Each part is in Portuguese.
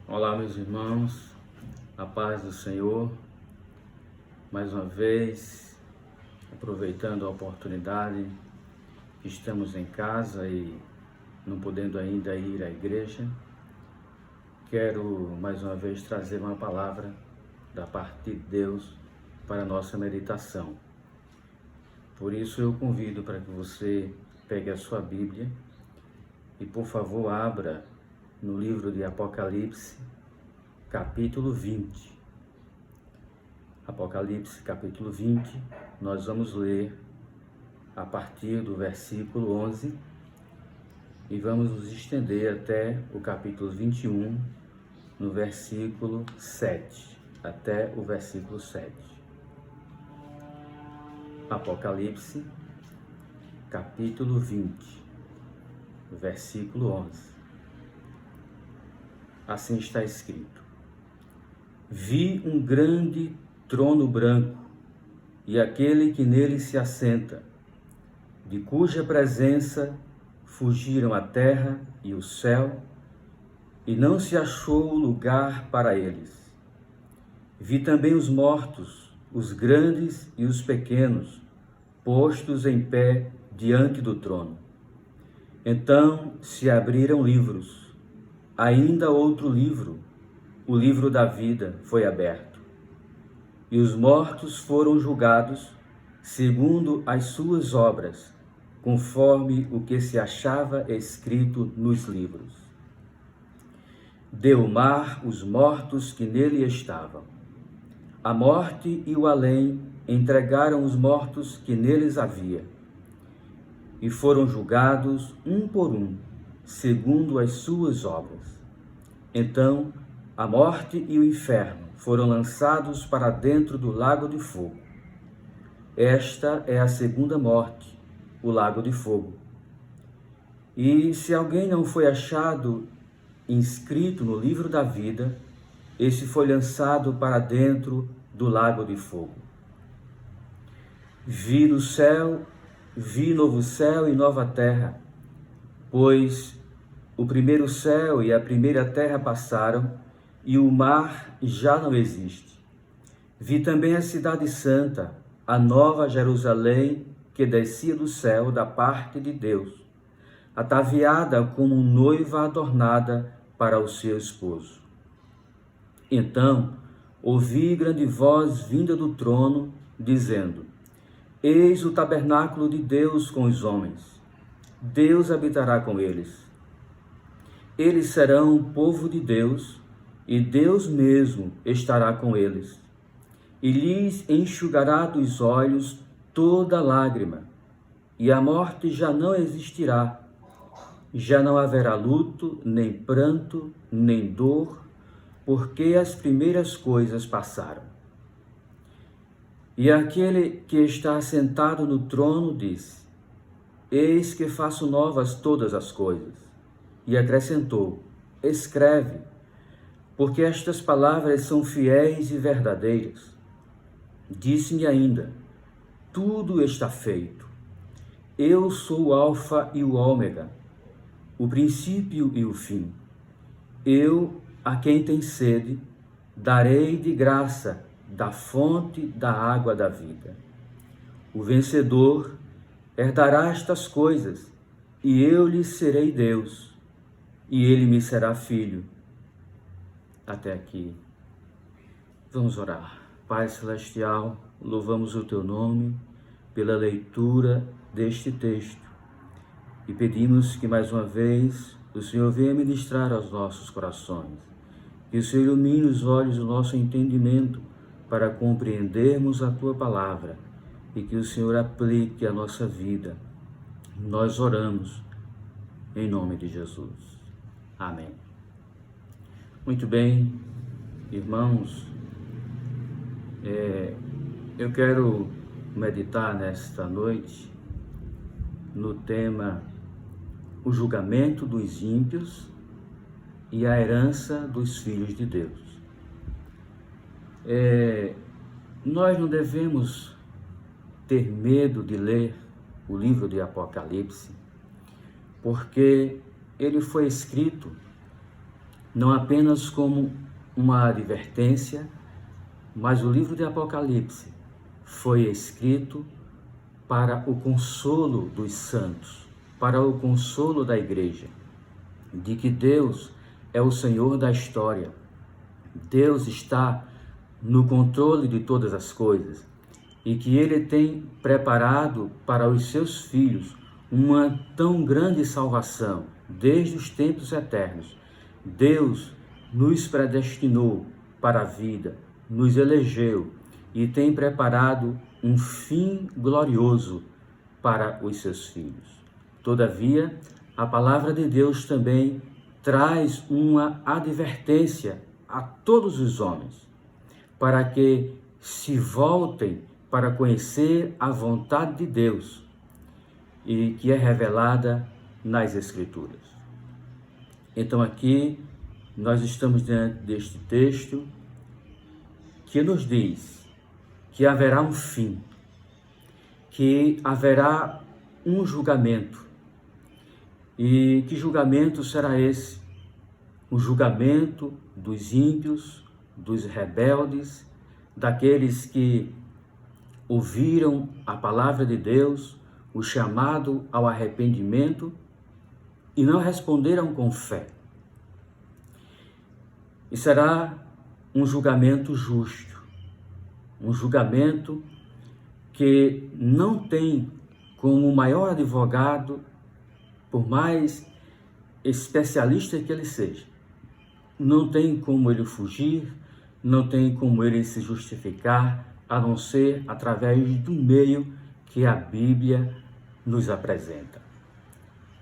Olá, meus irmãos, a paz do Senhor. Mais uma vez, aproveitando a oportunidade que estamos em casa e não podendo ainda ir à igreja, quero mais uma vez trazer uma palavra da parte de Deus para a nossa meditação. Por isso eu convido para que você pegue a sua Bíblia e, por favor, abra no livro de Apocalipse, capítulo 20. Apocalipse, capítulo 20, nós vamos ler a partir do versículo 11 e vamos nos estender até o capítulo 21, no versículo 7, até o versículo 7. Apocalipse, capítulo 20, versículo 11. Assim está escrito: Vi um grande trono branco e aquele que nele se assenta, de cuja presença fugiram a terra e o céu, e não se achou lugar para eles. Vi também os mortos, os grandes e os pequenos, postos em pé diante do trono. Então se abriram livros. Ainda outro livro, o livro da vida, foi aberto. E os mortos foram julgados segundo as suas obras, conforme o que se achava escrito nos livros. Deu o mar os mortos que nele estavam. A morte e o além entregaram os mortos que neles havia, e foram julgados um por um, segundo as suas obras. Então a morte e o inferno foram lançados para dentro do lago de fogo. Esta é a segunda morte, o lago de fogo. E se alguém não foi achado inscrito no livro da vida, esse foi lançado para dentro do lago de fogo. Vi novo céu e nova terra, pois o primeiro céu e a primeira terra passaram, e o mar já não existe. Vi também a cidade santa, a nova Jerusalém, que descia do céu da parte de Deus, ataviada como noiva adornada para o seu esposo. Então ouvi grande voz vinda do trono, dizendo: Eis o tabernáculo de Deus com os homens. Deus habitará com eles. Eles serão o povo de Deus, e Deus mesmo estará com eles. E lhes enxugará dos olhos toda lágrima, e a morte já não existirá. Já não haverá luto, nem pranto, nem dor, porque as primeiras coisas passaram. E aquele que está sentado no trono disse: Eis que faço novas todas as coisas. E acrescentou: Escreve, porque estas palavras são fiéis e verdadeiras. Disse-me ainda: Tudo está feito. Eu sou o Alfa e o Ômega, o princípio e o fim. Eu, a quem tem sede, darei de graça da fonte da água da vida. O vencedor herdará estas coisas, e eu lhe serei Deus, e ele me será filho. Até aqui. Vamos orar. Pai Celestial, louvamos o Teu nome pela leitura deste texto e pedimos que mais uma vez o Senhor venha ministrar aos nossos corações, que o Senhor ilumine os olhos do nosso entendimento para compreendermos a Tua palavra e que o Senhor aplique a nossa vida. Nós oramos em nome de Jesus. Amém. Muito bem, irmãos, eu quero meditar nesta noite no tema o julgamento dos ímpios e a herança dos filhos de Deus. Nós não devemos ter medo de ler o livro de Apocalipse, porque ele foi escrito não apenas como uma advertência, mas o livro de Apocalipse foi escrito para o consolo dos santos, para o consolo da igreja, de que Deus é o Senhor da história. Deus está no controle de todas as coisas e que Ele tem preparado para os seus filhos uma tão grande salvação desde os tempos eternos. Deus nos predestinou para a vida, nos elegeu e tem preparado um fim glorioso para os seus filhos. Todavia, a palavra de Deus também traz uma advertência a todos os homens, para que se voltem para conhecer a vontade de Deus e que é revelada nas Escrituras. Então aqui nós estamos diante deste texto que nos diz que haverá um fim, que haverá um julgamento. E que julgamento será esse? O julgamento dos ímpios, dos rebeldes, daqueles que ouviram a palavra de Deus, o chamado ao arrependimento e não responderam com fé. E será um julgamento justo, um julgamento que não tem como o maior advogado, por mais especialista que ele seja, não tem como ele fugir, não tem como ele se justificar, a não ser através do meio que a Bíblia nos apresenta.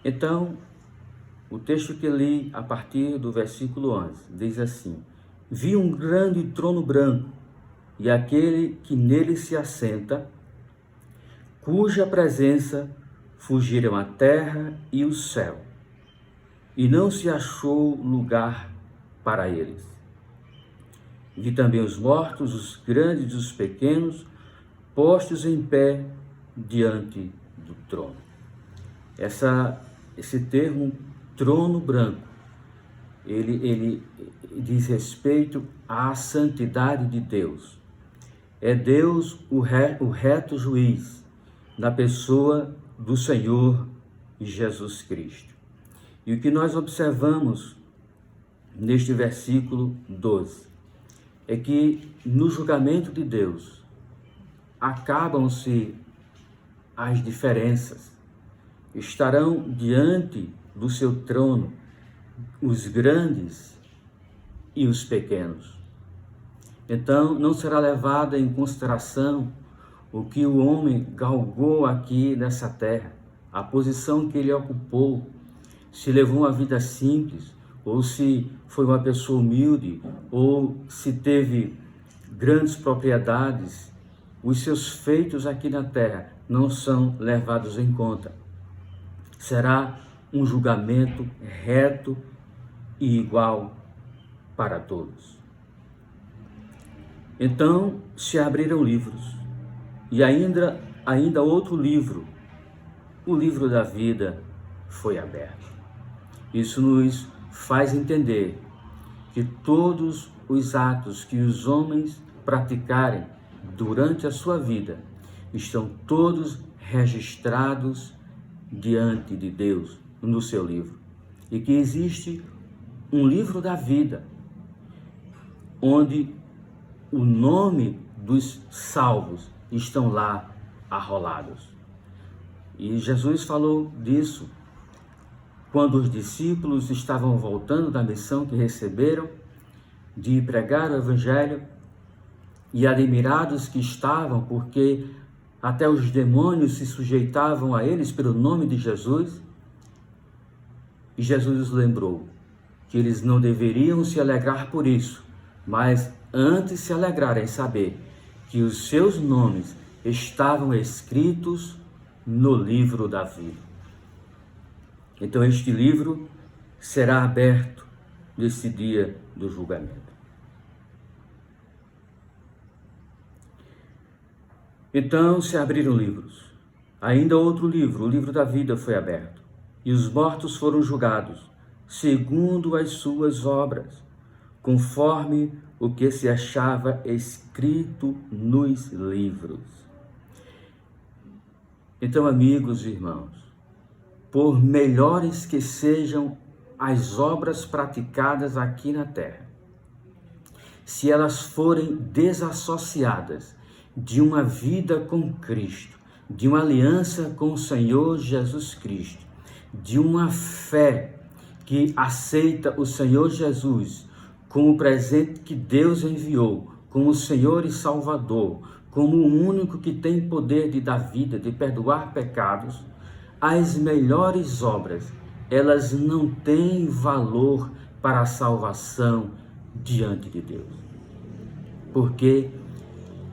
Então, o texto que li a partir do versículo 11 diz assim: vi um grande trono branco e aquele que nele se assenta, cuja presença fugiram a terra e o céu, e não se achou lugar para eles. Vi também os mortos, os grandes e os pequenos, postos em pé diante do trono. Esse termo, trono branco, ele diz respeito à santidade de Deus. É Deus o reto juiz, na pessoa do Senhor Jesus Cristo. E o que nós observamos neste versículo 12 é que no julgamento de Deus acabam-se as diferenças. Estarão diante do seu trono os grandes e os pequenos. Então, não será levado em consideração o que o homem galgou aqui nessa terra, a posição que ele ocupou, se levou uma vida simples, ou se foi uma pessoa humilde, ou se teve grandes propriedades. Os seus feitos aqui na terra não são levados em conta. Será um julgamento reto e igual para todos. Então se abriram livros, e ainda outro livro, o livro da vida, foi aberto. Isso nos faz entender que todos os atos que os homens praticarem durante a sua vida estão todos registrados diante de Deus no seu livro, e que existe um livro da vida onde o nome dos salvos estão lá arrolados. E Jesus falou disso quando os discípulos estavam voltando da missão que receberam de pregar o Evangelho, e admirados que estavam, porque até os demônios se sujeitavam a eles pelo nome de Jesus. E Jesus os lembrou que eles não deveriam se alegrar por isso, mas antes se alegrarem em saber que os seus nomes estavam escritos no livro da vida. Então este livro será aberto nesse dia do julgamento. Então se abriram livros. Ainda outro livro, o livro da vida, foi aberto. E os mortos foram julgados, segundo as suas obras, conforme o que se achava escrito nos livros. Então, amigos e irmãos, por melhores que sejam as obras praticadas aqui na terra, se elas forem desassociadas de uma vida com Cristo, de uma aliança com o Senhor Jesus Cristo, de uma fé que aceita o Senhor Jesus como o presente que Deus enviou, como o Senhor e Salvador, como o único que tem poder de dar vida, de perdoar pecados, as melhores obras, elas não têm valor para a salvação diante de Deus. Porque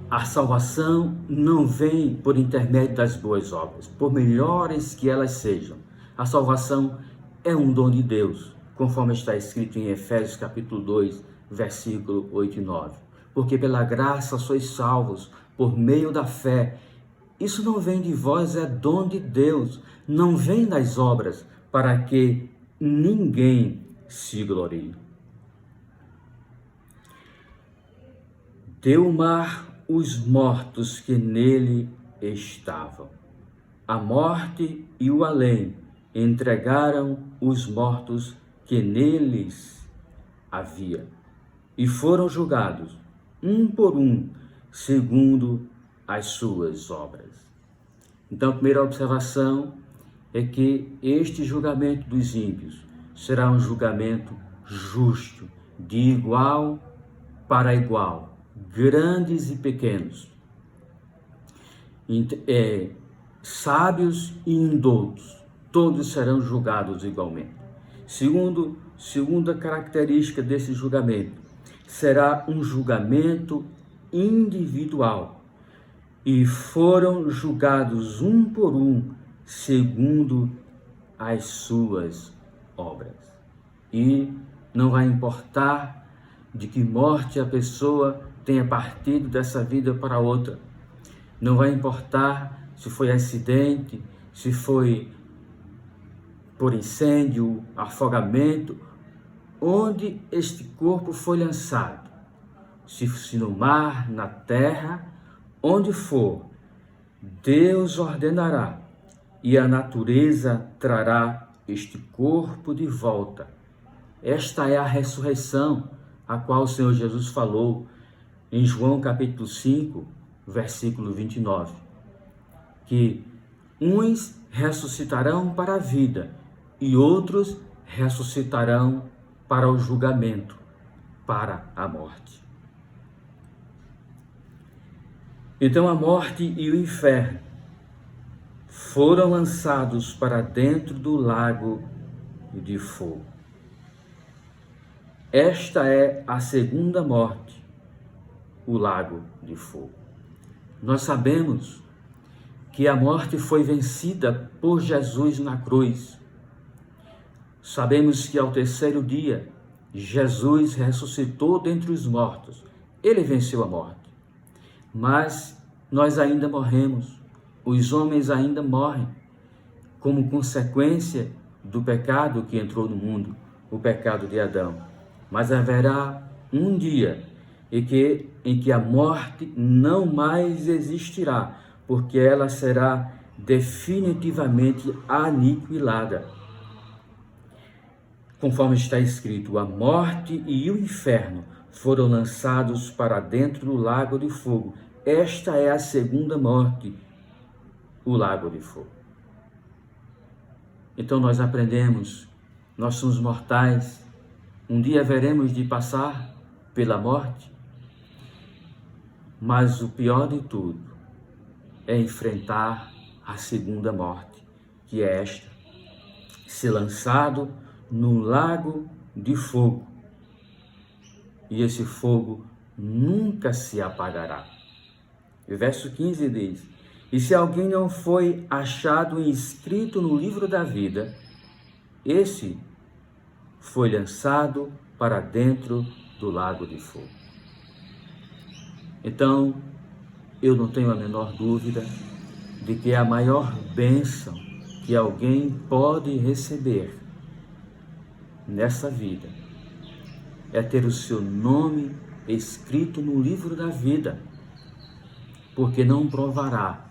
a salvação não vem por intermédio das boas obras, por melhores que elas sejam. A salvação é um dom de Deus, conforme está escrito em Efésios capítulo 2, versículo 8 e 9. Porque pela graça sois salvos, por meio da fé. Isso não vem de vós, é dom de Deus, não vem das obras, para que ninguém se glorie. Deu o mar os mortos que nele estavam. A morte e o além entregaram os mortos que neles havia, e foram julgados, um por um, segundo as suas obras. Então, a primeira observação é que este julgamento dos ímpios será um julgamento justo, de igual para igual, grandes e pequenos, sábios e indoutos, todos serão julgados igualmente. Segunda característica desse julgamento, será um julgamento individual, e foram julgados um por um, segundo as suas obras. E não vai importar de que morte a pessoa tenha partido dessa vida para outra. Não vai importar se foi acidente, se foi por incêndio, afogamento, onde este corpo foi lançado. Se no mar, na terra, onde for, Deus ordenará e a natureza trará este corpo de volta. Esta é a ressurreição a qual o Senhor Jesus falou em João capítulo 5, versículo 29, que uns ressuscitarão para a vida e outros ressuscitarão para o julgamento, para a morte. Então a morte e o inferno foram lançados para dentro do lago de fogo. Esta é a segunda morte, o lago de fogo. Nós sabemos que a morte foi vencida por Jesus na cruz. Sabemos que ao terceiro dia, Jesus ressuscitou dentre os mortos. Ele venceu a morte. Mas nós ainda morremos. Os homens ainda morrem como consequência do pecado que entrou no mundo, o pecado de Adão. Mas haverá um dia em que a morte não mais existirá, porque ela será definitivamente aniquilada. Conforme está escrito, a morte e o inferno foram lançados para dentro do lago de fogo. Esta é a segunda morte, o lago de fogo. Então nós aprendemos, nós somos mortais, um dia veremos de passar pela morte, mas o pior de tudo é enfrentar a segunda morte, que é esta, ser lançado no lago de fogo. E esse fogo nunca se apagará. O verso 15 diz: e se alguém não foi achado inscrito no livro da vida, esse foi lançado para dentro do lago de fogo. Então, eu não tenho a menor dúvida de que a maior bênção que alguém pode receber nessa vida é ter o seu nome escrito no livro da vida, porque não provará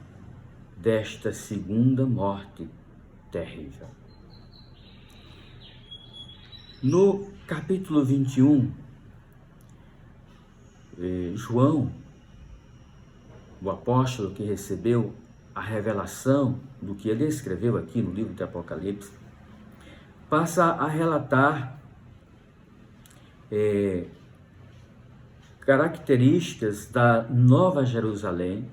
desta segunda morte terrível. No capítulo 21, João, o apóstolo que recebeu a revelação do que ele escreveu aqui no livro de Apocalipse, passa a relatar características da Nova Jerusalém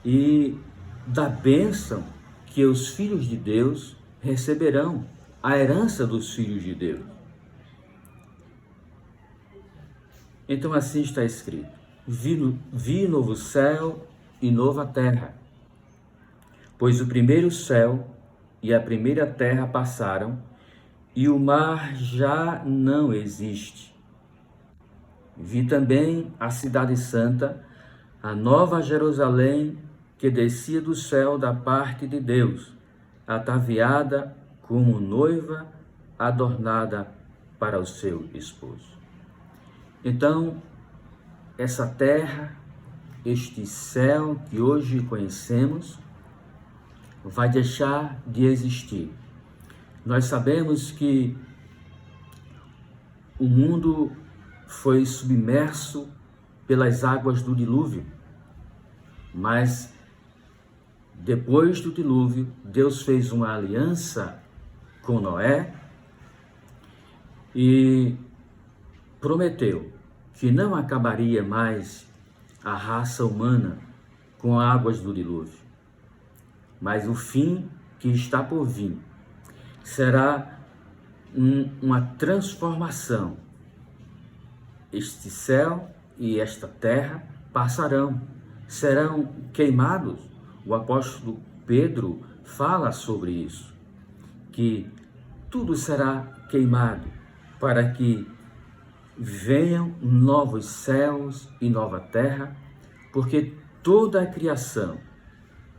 e da bênção que os filhos de Deus receberão, a herança dos filhos de Deus. Então assim está escrito: vi novo céu e nova terra, pois o primeiro céu e a primeira terra passaram, e o mar já não existe. Vi também a cidade santa, a nova Jerusalém, que descia do céu da parte de Deus, ataviada como noiva adornada para o seu esposo. Então, essa terra, este céu que hoje conhecemos, vai deixar de existir. Nós sabemos que o mundo foi submerso pelas águas do dilúvio, mas depois do dilúvio, Deus fez uma aliança com Noé e prometeu que não acabaria mais a raça humana com águas do dilúvio, mas o fim que está por vir será uma transformação. Este céu e esta terra passarão, serão queimados. O apóstolo Pedro fala sobre isso, que tudo será queimado para que venham novos céus e nova terra, porque toda a criação,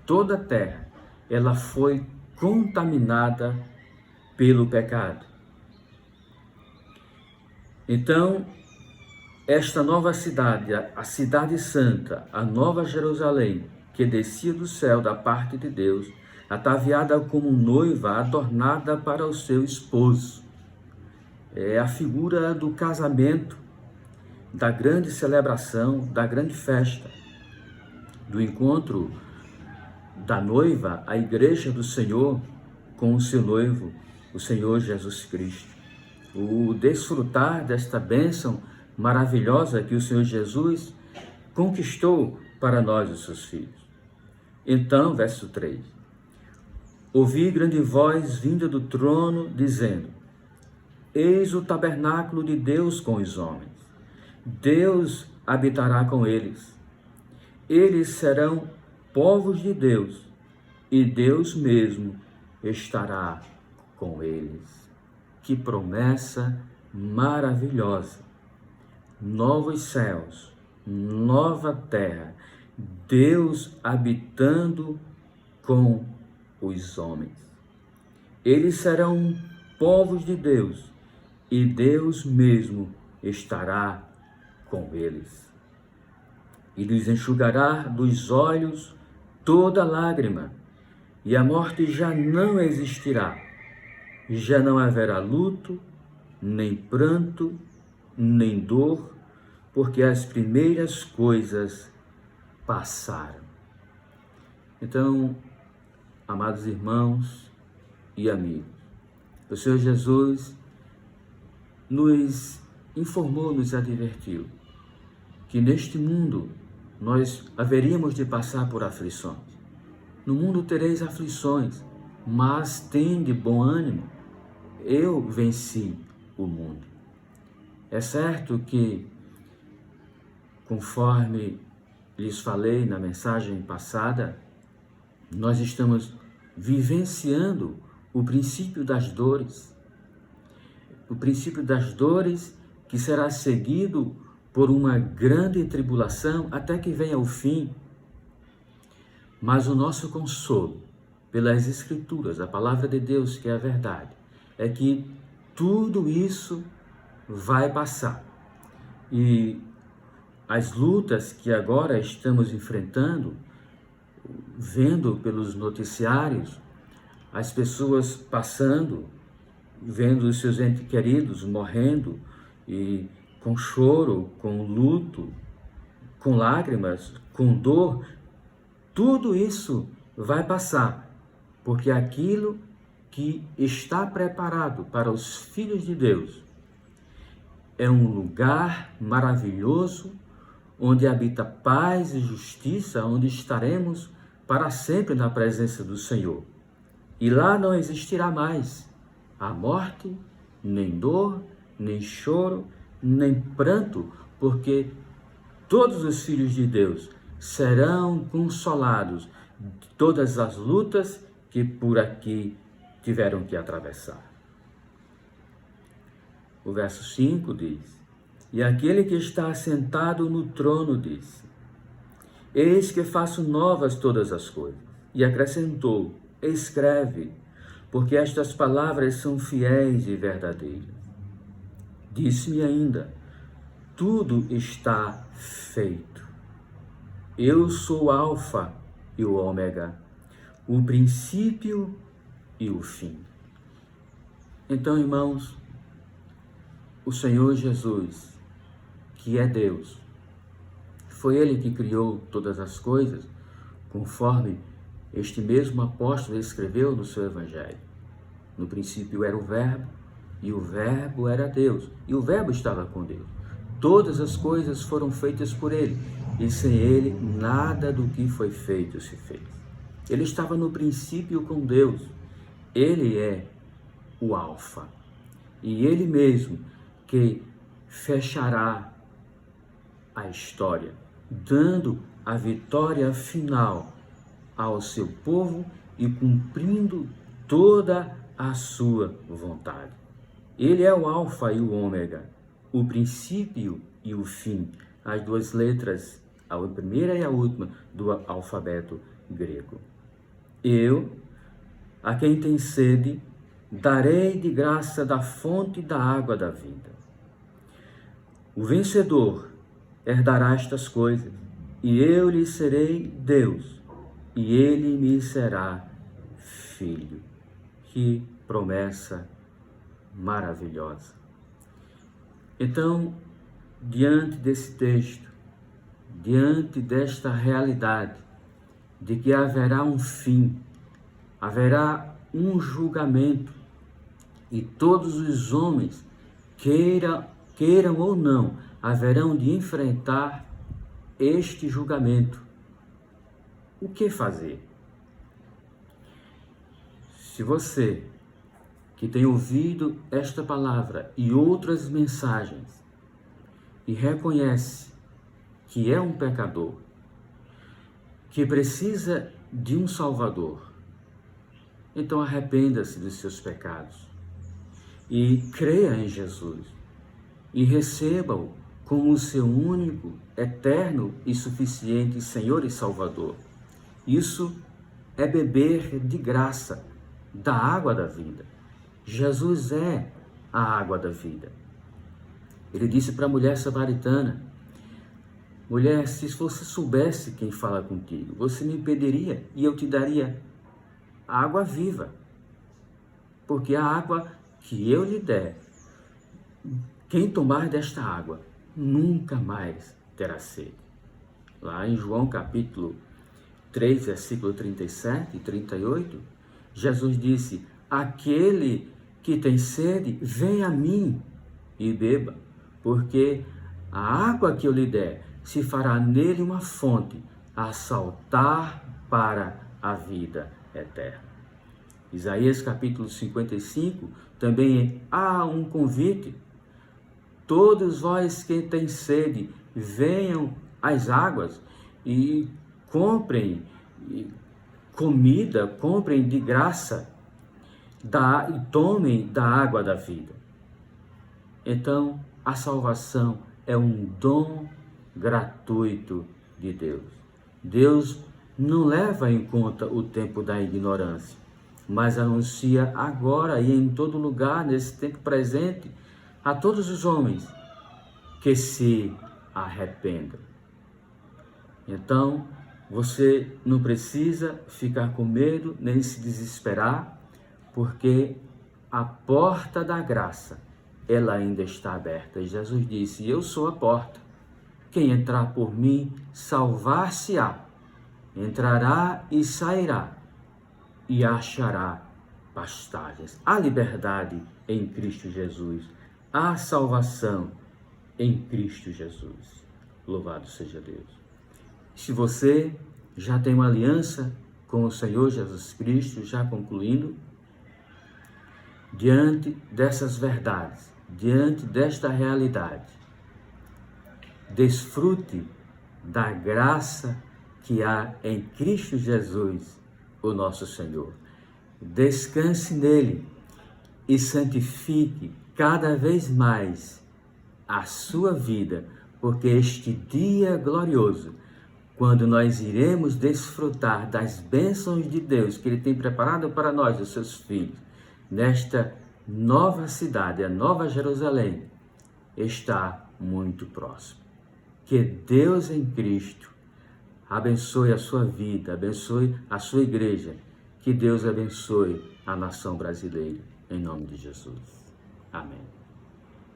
toda a terra, ela foi contaminada pelo pecado. Então, esta nova cidade, a cidade santa, a nova Jerusalém, que descia do céu da parte de Deus, ataviada como noiva adornada para o seu esposo. É a figura do casamento, da grande celebração, da grande festa, do encontro da noiva, a igreja do Senhor, com o seu noivo, o Senhor Jesus Cristo. O desfrutar desta bênção maravilhosa que o Senhor Jesus conquistou para nós, os seus filhos. Então, verso 3, ouvi grande voz vinda do trono, dizendo: eis o tabernáculo de Deus com os homens. Deus habitará com eles. Eles serão povos de Deus, e Deus mesmo estará com eles. Que promessa maravilhosa! Novos céus, nova terra, Deus habitando com os homens. Eles serão povos de Deus, e Deus mesmo estará com eles. E lhes enxugará dos olhos toda lágrima, e a morte já não existirá. Já não haverá luto, nem pranto, nem dor, porque as primeiras coisas passaram. Então, amados irmãos e amigos, o Senhor Jesus nos informou, nos advertiu que neste mundo nós haveríamos de passar por aflições. No mundo tereis aflições, mas tende bom ânimo. Eu venci o mundo. É certo que, conforme lhes falei na mensagem passada, nós estamos vivenciando o princípio das dores. O princípio das dores que será seguido por uma grande tribulação até que venha o fim. Mas o nosso consolo, pelas Escrituras, a palavra de Deus, que é a verdade, é que tudo isso vai passar. E as lutas que agora estamos enfrentando, vendo pelos noticiários, as pessoas passando, vendo os seus entes queridos morrendo, e com choro, com luto, com lágrimas, com dor, tudo isso vai passar, porque aquilo que está preparado para os filhos de Deus é um lugar maravilhoso, onde habita paz e justiça, onde estaremos para sempre na presença do Senhor. E lá não existirá mais a morte, nem dor, nem choro, nem pranto, porque todos os filhos de Deus serão consolados de todas as lutas que por aqui tiveram que atravessar. O verso 5 diz: E aquele que está assentado no trono disse: Eis que faço novas todas as coisas. E acrescentou: Escreve, porque estas palavras são fiéis e verdadeiras. Disse-me ainda: Tudo está feito. Eu sou o Alfa e o Ômega, o princípio e o fim. Então, irmãos, o Senhor Jesus, que é Deus, foi Ele que criou todas as coisas, conforme este mesmo apóstolo escreveu no seu Evangelho. No princípio era o Verbo, e o Verbo era Deus, e o Verbo estava com Deus. Todas as coisas foram feitas por Ele, e sem Ele nada do que foi feito se fez. Ele estava no princípio com Deus. Ele é o Alfa, e Ele mesmo que fechará a história, dando a vitória final ao seu povo e cumprindo toda a sua vontade. Ele é o Alfa e o Ômega, o princípio e o fim, as duas letras, a primeira e a última do alfabeto grego. Eu, a quem tem sede, darei de graça da fonte da água da vida. O vencedor herdará estas coisas, e eu lhe serei Deus, e ele me será filho. Que promessa maravilhosa! Então, diante desse texto, diante desta realidade de que haverá um fim, haverá um julgamento, e todos os homens, queiram ou não, haverão de enfrentar este julgamento. O que fazer? Se você que tem ouvido esta palavra e outras mensagens e reconhece que é um pecador, que precisa de um Salvador, então arrependa-se dos seus pecados e creia em Jesus e receba-o como o seu único, eterno e suficiente Senhor e Salvador. Isso é beber de graça da água da vida. Jesus é a água da vida. Ele disse para a mulher samaritana: mulher, se você soubesse quem fala contigo, você me pediria e eu te daria água viva. Porque a água que eu lhe der, quem tomar desta água nunca mais terá sede. Lá em João capítulo 3, versículo 37 e 38, Jesus disse: aquele que tem sede, vem a mim e beba, porque a água que eu lhe der se fará nele uma fonte a saltar para a vida eterna. Isaías capítulo 55, também há um convite: todos vós que têm sede, venham às águas e comprem comida, comprem de graça e tomem da água da vida. Então, a salvação é um dom gratuito de Deus. Deus não leva em conta o tempo da ignorância. mas anuncia agora e em todo lugar, nesse tempo presente, a todos os homens que se arrependam. Então, você não precisa ficar com medo nem se desesperar, porque a porta da graça, ela ainda está aberta. E Jesus disse: eu sou a porta. Quem entrar por mim, salvar-se-á. Entrará e sairá e achará pastagens. Há liberdade em Cristo Jesus. Há salvação em Cristo Jesus. Louvado seja Deus. Se você já tem uma aliança com o Senhor Jesus Cristo, já concluindo, diante dessas verdades, diante desta realidade, desfrute da graça que há em Cristo Jesus, o nosso Senhor. Descanse nele e santifique cada vez mais a sua vida, porque este dia glorioso, quando nós iremos desfrutar das bênçãos de Deus que Ele tem preparado para nós, os seus filhos, nesta nova cidade, a Nova Jerusalém, está muito próximo. Que Deus em Cristo abençoe a sua vida, abençoe a sua igreja, que Deus abençoe a nação brasileira, em nome de Jesus. Amém.